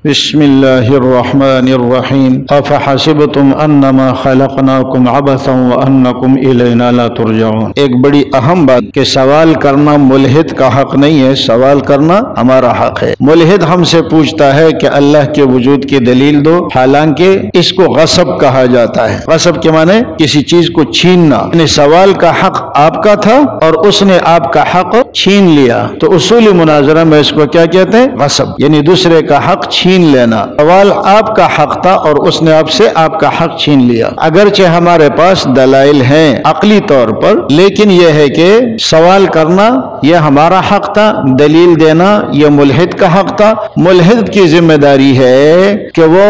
بسم اللہ الرحمن الرحیم افحسبتم انما خلقناکم عبثا وانکم الینا لا ترجعون۔ ایک بڑی اہم بات کہ سوال کرنا ملحد کا حق نہیں ہے، سوال کرنا ہمارا حق ہے۔ ملحد ہم سے پوچھتا ہے کہ اللہ کے وجود کی دلیل دو، حالانکہ اس کو غصب کہا جاتا ہے۔ غصب کے معنی کسی چیز کو چھیننا، یعنی سوال کا حق آپ کا تھا اور اس نے آپ کا حق چھین لیا، تو اصولی مناظرہ میں اس کو کیا کہتے ہیں؟ غصب، یعنی دوسرے کا حق چھین لینا۔ سوال آپ کا حق تھا اور اس نے آپ سے آپ کا حق چھین لیا۔ اگرچہ ہمارے پاس دلائل ہیں عقلی طور پر، لیکن یہ ہے کہ سوال کرنا یہ ہمارا حق تھا، دلیل دینا یہ ملحد کا حق تھا۔ ملحد کی ذمہ داری ہے کہ وہ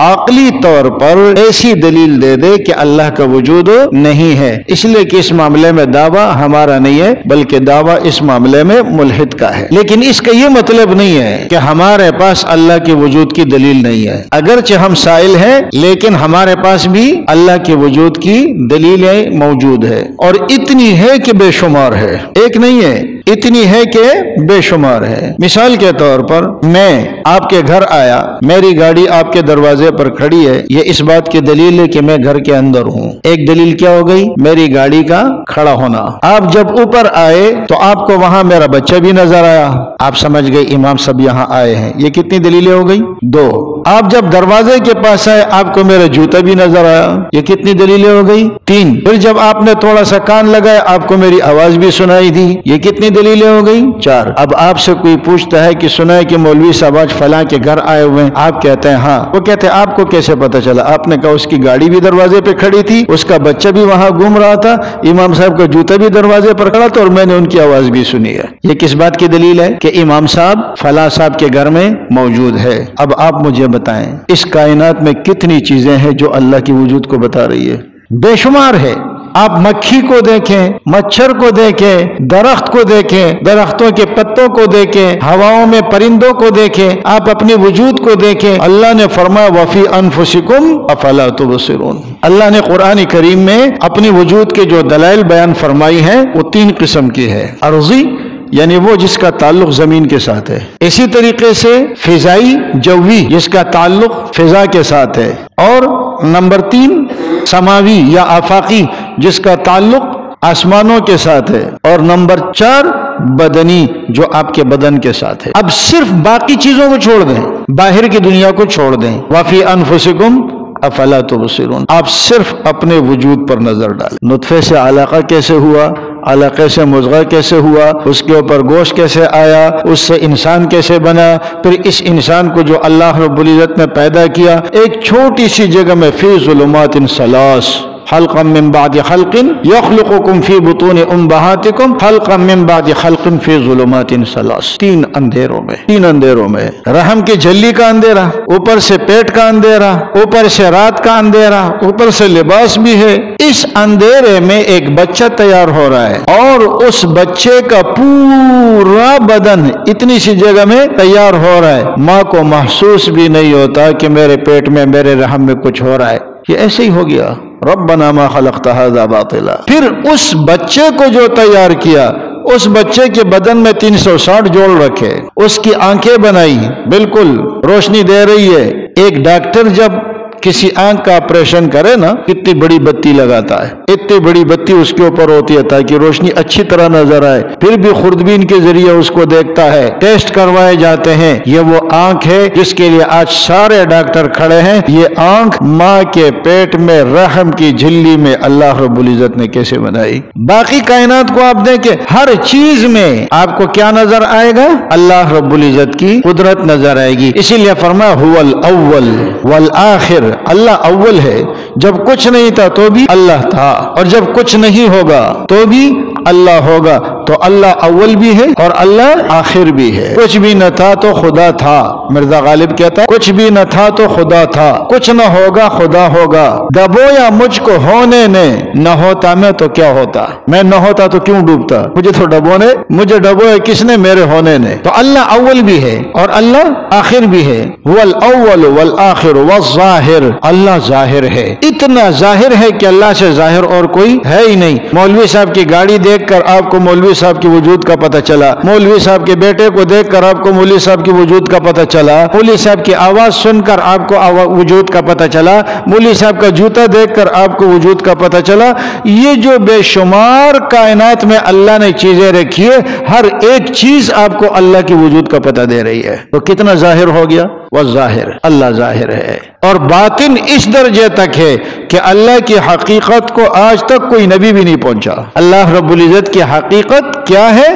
عقلی طور پر ایسی دلیل دے دے کہ اللہ کا وجود نہیں ہے، اس لیے کہ اس معاملے میں دعویٰ ہمارا نہیں ہے بلکہ دعویٰ اس معاملے میں ملحد کا ہے۔ لیکن اس کا یہ مطلب نہیں ہے کہ ہمارے پاس اللہ کے وجود کی دلیل نہیں ہے۔ اگرچہ ہم سائل ہیں لیکن ہمارے پاس بھی اللہ کے وجود کی دلیلیں موجود ہے، اور اتنی ہے کہ بے شمار ہے، ایک نہیں ہے، اتنی ہے کہ بے شمار ہے۔ مثال کے طور پر میں آپ کے گھر آیا، میری گاڑی آپ کے دروازے پر کھڑی ہے، یہ اس بات کی دلیل ہے کہ میں گھر کے اندر ہوں۔ ایک دلیل کیا ہو گئی؟ میری گاڑی کا کھڑا ہونا۔ آپ جب اوپر آئے تو آپ کو وہاں میرا بچہ بھی نظر آیا، آپ سمجھ گئے امام صاحب یہاں آئے ہیں، یہ کتنی دلیلیں ہو گئی؟ دو۔ آپ جب دروازے کے پاس آئے آپ کو میرا جوتا بھی نظر آیا، یہ کتنی دلیلیں ہو گئی؟ تین۔ پھر جب آپ نے تھوڑا سا کان لگائے آپ کو میری آواز بھی سنائی دی، یہ کتنی دلیلیں ہو گئی؟ چار۔ اب آپ سے کوئی پوچھتا ہے کہ سنا ہے کہ مولوی صاحب آج فلاں کے گھر آئے ہوئے ہیں، آپ کہتے ہیں ہاں، وہ کہتے ہیں آپ کو کیسے پتا چلا؟ آپ نے کہا اس کی گاڑی بھی دروازے پہ کھڑی تھی، اس کا بچہ بھی وہاں گھوم رہا تھا، امام صاحب کا جوتا بھی دروازے پر کھڑا تھا اور میں نے ان کی آواز بھی سنی ہے۔ یہ کس بات کی دلیل ہے؟ کہ امام صاحب فلاں صاحب کے گھر میں موجود ہے۔ اب آپ مجھے بتائیں اس کائنات میں کتنی چیزیں ہیں جو اللہ کی وجود کو بتا رہی ہے؟ بے شمار ہے۔ آپ مکھی کو دیکھیں، مچھر کو دیکھیں، درخت کو دیکھیں، درختوں کے پتوں کو دیکھیں، ہواؤں میں پرندوں کو دیکھیں، آپ اپنے وجود کو دیکھیں۔ اللہ نے فرمایا وَفِي أَنفُسِكُمْ أَفَلَا تُبْصِرُونَ۔ اللہ نے قرآن کریم میں اپنی وجود کے جو دلائل بیان فرمائی ہیں وہ تین قسم کی ہے۔ عرضی یعنی وہ جس کا تعلق زمین کے ساتھ ہے، اسی طریقے سے فضائی جوی جس کا تعلق فضا کے ساتھ ہے، اور نمبر تین سماوی یا آفاقی جس کا تعلق آسمانوں کے ساتھ ہے، اور نمبر چار بدنی جو آپ کے بدن کے ساتھ ہے۔ اب صرف باقی چیزوں کو چھوڑ دیں، باہر کی دنیا کو چھوڑ دیں، وَفِي أَنفُسِكُمْ افلا تبصرون، آپ صرف اپنے وجود پر نظر ڈالیں۔ نطفے سے علاقہ کیسے ہوا، علاقے سے مضغہ کیسے ہوا، اس کے اوپر گوشت کیسے آیا، اس سے انسان کیسے بنا، پھر اس انسان کو جو اللہ رب العزت نے پیدا کیا ایک چھوٹی سی جگہ میں، فی ظلمات ثلاث خلقا من بعد خلق یخلقکم فی بطون امہاتکم خلقا من بعد خلق فی ظلمات ثلاث، تین اندھیروں میں رحم کی جھلی کا اندھیرا، اوپر سے پیٹ کا اندھیرا، اوپر سے رات کا اندھیرا، اوپر سے لباس بھی ہے۔ اس اندھیرے میں ایک بچہ تیار ہو رہا ہے اور اس بچے کا پورا بدن اتنی سی جگہ میں تیار ہو رہا ہے، ماں کو محسوس بھی نہیں ہوتا کہ میرے پیٹ میں میرے رحم میں کچھ ہو رہا ہے، یہ ایسے ہی ہو گیا۔ ربنا ما خلقت هذا باطلا۔ پھر اس بچے کو جو تیار کیا، اس بچے کے بدن میں 360 جوڑ رکھے، اس کی آنکھیں بنائی، بالکل روشنی دے رہی ہے۔ ایک ڈاکٹر جب کسی آنکھ کا آپریشن کرے نا، اتنی بڑی بتی لگاتا ہے، اتنی بڑی بتی اس کے اوپر ہوتی ہے تاکہ روشنی اچھی طرح نظر آئے، پھر بھی خوردبین کے ذریعے اس کو دیکھتا ہے، ٹیسٹ کروائے جاتے ہیں۔ یہ وہ آنکھ ہے جس کے لیے آج سارے ڈاکٹر کھڑے ہیں۔ یہ آنکھ ماں کے پیٹ میں رحم کی جھلی میں اللہ رب العزت نے کیسے بنائی۔ باقی کائنات کو آپ دیکھیں، ہر چیز میں آپ کو کیا نظر آئے گا؟ اللہ رب العزت کی قدرت نظر آئے گی۔ اسی لیے فرمایا هو الاول والآخر، اللہ اول ہے، جب کچھ نہیں تھا تو بھی اللہ تھا، اور جب کچھ نہیں ہوگا تو بھی اللہ ہوگا۔ تو اللہ اول بھی ہے اور اللہ آخر بھی ہے۔ کچھ بھی نہ تھا تو خدا تھا، مرزا غالب کہتا ہے کچھ بھی نہ تھا تو خدا تھا، کچھ نہ ہوگا خدا ہوگا، ڈبویا مجھ کو ہونے نے، نہ ہوتا میں تو کیا ہوتا، میں نہ ہوتا تو کیوں ڈوبتا، مجھے ڈبویا کس نے؟ میرے ہونے نے۔ تو اللہ اول بھی ہے اور اللہ آخر بھی ہے۔ والاول والآخر والظاہر، اللہ ظاہر ہے، اتنا ظاہر ہے کہ اللہ سے ظاہر اور کوئی ہے ہی نہیں۔ مولوی صاحب کی گاڑی دیکھ کر آپ کو مولوی صاحب کے وجود کا پتہ چلا، مولوی صاحب کے بیٹے کو دیکھ کر آپ کو مولوی صاحب کے وجود کا پتہ چلا، مولوی صاحب کی آواز سن کر آپ کو وجود کا پتہ چلا، مولوی صاحب کا جوتا دیکھ کر آپ کو وجود کا پتہ چلا۔ یہ جو بے شمار کائنات میں اللہ نے چیزیں رکھی ہے، ہر ایک چیز آپ کو اللہ کی وجود کا پتہ دے رہی ہے، تو کتنا ظاہر ہو گیا؟ وہ ظاہر، اللہ ظاہر ہے۔ اور باطن اس درجے تک ہے کہ اللہ کی حقیقت کو آج تک کوئی نبی بھی نہیں پہنچا۔ اللہ رب العزت کی حقیقت کیا ہے،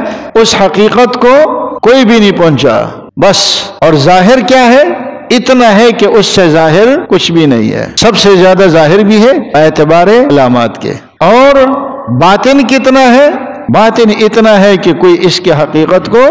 اس حقیقت کو کوئی بھی نہیں پہنچا بس۔ اور ظاہر کیا ہے؟ اتنا ہے کہ اس سے ظاہر کچھ بھی نہیں ہے، سب سے زیادہ ظاہر بھی ہے اعتبار علامات کے۔ اور باطن کتنا ہے؟ باطن اتنا ہے کہ کوئی اس کی حقیقت کو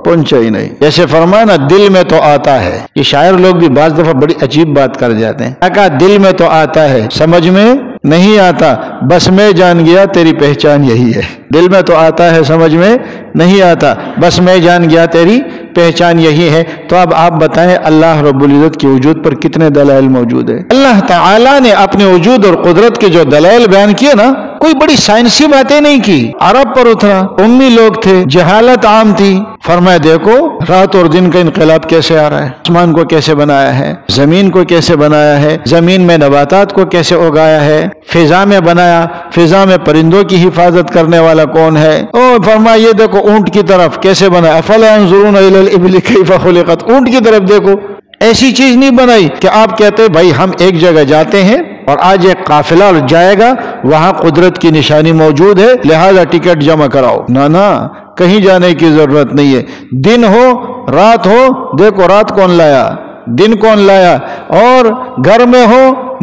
پہنچا ہی نہیں۔ جیسے فرمایا نا، دل میں تو آتا ہے۔ یہ شاعر لوگ بھی بعض دفعہ بڑی عجیب بات کر جاتے ہیں، کہا دل میں تو آتا ہے سمجھ میں نہیں آتا، بس میں جان گیا تیری پہچان یہی ہے۔ دل میں تو آتا ہے سمجھ میں نہیں آتا، بس میں جان گیا تیری پہچان یہی ہے۔ تو اب آپ بتائیں اللہ رب العزت کے وجود پر کتنے دلائل موجود ہے؟ اللہ تعالیٰ نے اپنے وجود اور قدرت کے جو دلائل بیان کیے نا، کوئی بڑی سائنسی باتیں نہیں کی، عرب پر اترا، امی لوگ تھے، جہالت عام تھی، فرمایا دیکھو رات اور دن کا انقلاب کیسے آ رہا ہے، آسمان کو کیسے بنایا ہے، زمین کو کیسے بنایا ہے، زمین میں نباتات کو کیسے اگایا ہے، فضا میں بنایا، فضا میں پرندوں کی حفاظت کرنے والا کون ہے، اور فرمایا یہ دیکھو اونٹ کی طرف کیسے بنایا، افلا ينظرون الى الابل كيف خلقت، اونٹ کی طرف دیکھو۔ ایسی چیز نہیں بنائی کہ آپ کہتے بھائی ہم ایک جگہ جاتے ہیں اور آج ایک قافلہ جائے گا، وہاں قدرت کی نشانی موجود ہے لہذا ٹکٹ جمع کراؤ۔ نہ، کہیں جانے کی ضرورت نہیں ہے۔ دن ہو رات ہو، دیکھو رات کون لایا، دن کون لایا، اور گھر میں ہو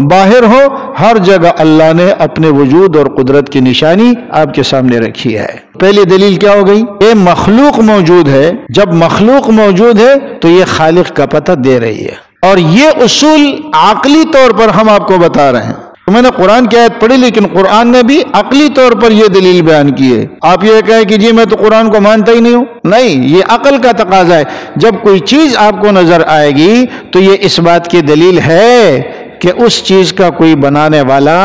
باہر ہو، ہر جگہ اللہ نے اپنے وجود اور قدرت کی نشانی آپ کے سامنے رکھی ہے۔ پہلی دلیل کیا ہو گئی؟ یہ مخلوق موجود ہے، جب مخلوق موجود ہے تو یہ خالق کا پتہ دے رہی ہے، اور یہ اصول عقلی طور پر ہم آپ کو بتا رہے ہیں۔ میں نے قرآن کی آیت پڑھی، لیکن قرآن نے بھی عقلی طور پر یہ دلیل بیان کی ہے۔ آپ یہ کہیں کہ جی میں تو قرآن کو مانتا ہی نہیں ہوں، نہیں، یہ عقل کا تقاضا ہے۔ جب کوئی چیز آپ کو نظر آئے گی تو یہ اس بات کی دلیل ہے کہ اس چیز کا کوئی بنانے والا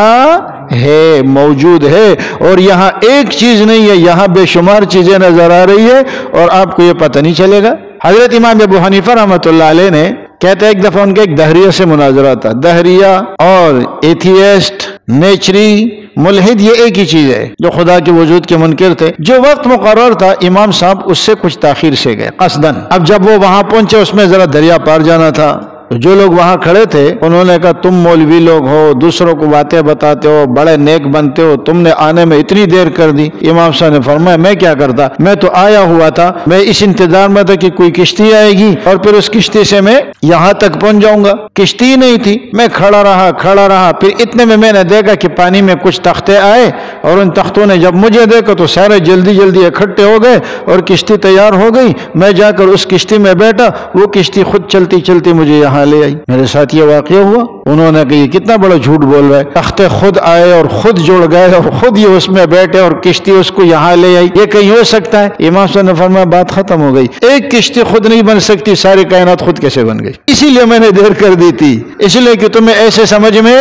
ہے، موجود ہے، اور یہاں ایک چیز نہیں ہے، یہاں بے شمار چیزیں نظر آ رہی ہے اور آپ کو یہ پتہ نہیں چلے گا۔ حضرت امام ابو حنیفہ رحمۃ اللہ علیہ نے کہتے ہیں ایک دفعہ ان کے ایک دہریہ سے مناظرہ تھا۔ دہریہ اور ایتھیسٹ، نیچری، ملحد یہ ایک ہی چیز ہے، جو خدا کے وجود کے منکر تھے۔ جو وقت مقرر تھا امام صاحب اس سے کچھ تاخیر سے گئے قصدن۔ اب جب وہ وہاں پہنچے اس میں ذرا دریا پار جانا تھا، جو لوگ وہاں کھڑے تھے انہوں نے کہا تم مولوی لوگ ہو، دوسروں کو باتیں بتاتے ہو، بڑے نیک بنتے ہو، تم نے آنے میں اتنی دیر کر دی۔ امام صاحب نے فرمایا میں کیا کرتا، میں تو آیا ہوا تھا، میں اس انتظار میں تھا کہ کوئی کشتی آئے گی اور پھر اس کشتی سے میں یہاں تک پہنچ جاؤں گا۔ کشتی نہیں تھی، میں کھڑا رہا، پھر اتنے میں نے دیکھا کہ پانی میں کچھ تختے آئے، اور ان تختوں نے جب مجھے دیکھا تو سارے جلدی اکٹھے ہو گئے اور کشتی تیار ہو گئی۔ میں جا کر اس کشتی میں بیٹھا، وہ کشتی خود چلتی مجھے یہاں لے آئی۔ میرے ساتھ یہ واقعہ ہوا۔ انہوں نے کہا یہ کتنا بڑا جھوٹ بول رہا ہے، تختے خود آئے اور خود جڑ گئے اور خود یہ اس میں بیٹھے اور کشتی اس کو یہاں لے آئی، یہ کہیں ہو سکتا ہے؟ امام صاحب نے فرمایا بات ختم ہو گئی، ایک کشتی خود نہیں بن سکتی، ساری کائنات خود کیسے بن گئی؟ اسی لیے میں نے دیر کر دی تھی، اس لیے کہ تمہیں ایسے سمجھ میں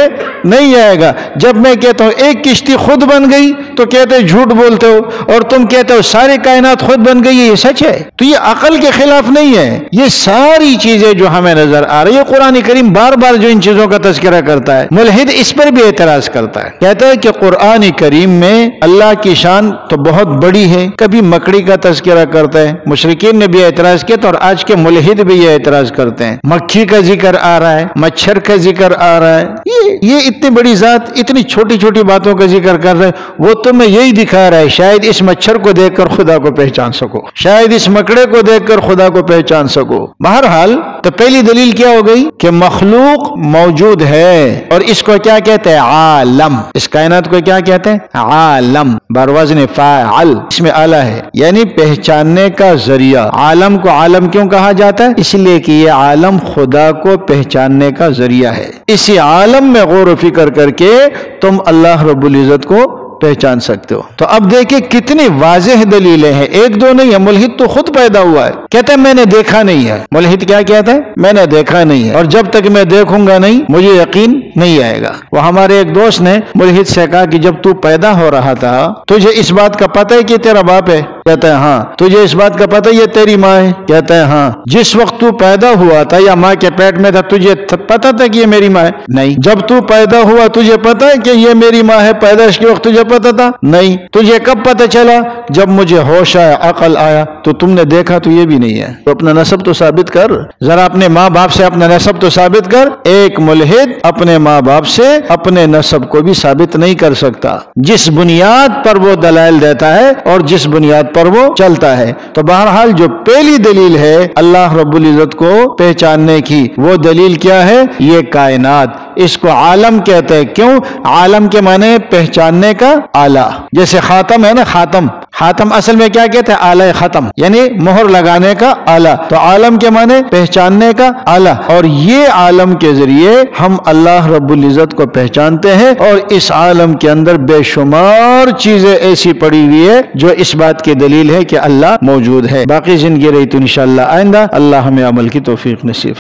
نہیں آئے گا۔ جب میں کہتا ہوں ایک کشتی خود بن گئی تو کہتے جھوٹ بولتے ہو، اور تم کہتے ہو ساری کائنات خود بن گئی، یہ سچ ہے؟ تو یہ عقل کے خلاف نہیں ہے۔ یہ ساری چیزیں جو ہمیں نظر آ رہی ہے، قرآن کریم بار بار جو ان چیزوں کا تذکرہ کرتا ہے، ملحد اس پر بھی اعتراض کرتا ہے، کہتا ہے کہ قرآن کریم میں اللہ کی شان تو بہت بڑی ہے، کبھی مکڑی کا تذکرہ کرتا ہے، مشرکین نے بھی اعتراض کیا اور آج کے ملحد بھی یہ اعتراض کرتے ہیں، مکھی کا ذکر آ رہا ہے، مچھر کا ذکر آ رہا ہے، یہ اتنی بڑی ذات اتنی چھوٹی باتوں کا ذکر کر رہے ہیں، وہ تمہیں یہی دکھا رہا ہے شاید اس مچھر کو دیکھ کر خدا کو پہچان سکو، شاید اس مکڑے کو دیکھ کر خدا کو پہچان سکو۔ بہرحال تو پہلی دلیل کیا ہو گئی کہ مخلوق موجود ہے، اور اس کو کیا کہتے ہیں؟ عالم۔ اس کائنات کو کیا کہتے ہیں؟ عالم، بروزن فاعل، اس میں آلہ ہے، یعنی پہچاننے کا ذریعہ۔ عالم کو عالم کیوں کہا جاتا ہے؟ اس لیے کہ یہ عالم خدا کو پہچاننے کا ذریعہ ہے۔ اسی عالم میں غور و فکر کر کے تم اللہ رب العزت کو پہچان سکتے ہو۔ تو اب دیکھیں کتنی واضح دلیلیں ہیں، ایک دو نہیں ہے۔ ملحد تو خود پیدا ہوا ہے، کہتا ہے میں نے دیکھا نہیں ہے۔ ملحد کیا کہتا ہے؟ میں نے دیکھا نہیں ہے، اور جب تک میں دیکھوں گا نہیں مجھے یقین نہیں آئے گا۔ وہ ہمارے ایک دوست نے ملحد سے کہا کہ جب تو پیدا ہو رہا تھا تجھے اس بات کا پتہ ہے کہ تیرا باپ ہے؟ کہتا ہے ہاں۔ تجھے اس بات کا پتہ ہے یہ تیری ماں ہے؟ کہتا ہے ہاں۔ جس وقت تو پیدا ہوا تھا یا ماں کے پیٹ میں تھا تجھے پتہ تھا کہ یہ میری ماں ہے؟ نہیں۔ جب تو پیدا ہوا تجھے پتہ ہے کہ یہ میری ماں ہے؟ پیدائش کے وقت تجھے پتہ تھا؟ نہیں۔ تجھے کب پتہ چلا؟ جب مجھے ہوش آیا، عقل آیا، تو تم نے دیکھا تو یہ بھی نہیں ہے۔ تو اپنا نسب تو ثابت کر، ذرا اپنے ماں باپ سے اپنا نسب تو ثابت کر۔ ایک ملحد اپنے ماں باپ سے اپنے نسب کو بھی ثابت نہیں کر سکتا، جس بنیاد پر وہ دلائل دیتا ہے اور جس بنیاد پر وہ چلتا ہے۔ تو بہرحال جو پہلی دلیل ہے اللہ رب العزت کو پہچاننے کی، وہ دلیل کیا ہے؟ یہ کائنات۔ اس کو عالم کہتے ہیں۔ کیوں؟ عالم کے معنی پہچاننے کا آلہ۔ جیسے خاتم ہے نا، خاتم، خاتم اصل میں کیا کہتے ہیں؟ آلہ ختم، یعنی مہر لگانے کا آلہ۔ تو عالم کے معنی پہچاننے کا آلہ، اور یہ عالم کے ذریعے ہم اللہ رب العزت کو پہچانتے ہیں، اور اس عالم کے اندر بے شمار چیزیں ایسی پڑی ہوئی ہے جو اس بات کی دلیل ہے کہ اللہ موجود ہے۔ باقی زندگی رہی تو انشاءاللہ آئندہ اللہ ہمیں عمل کی توفیق نصیب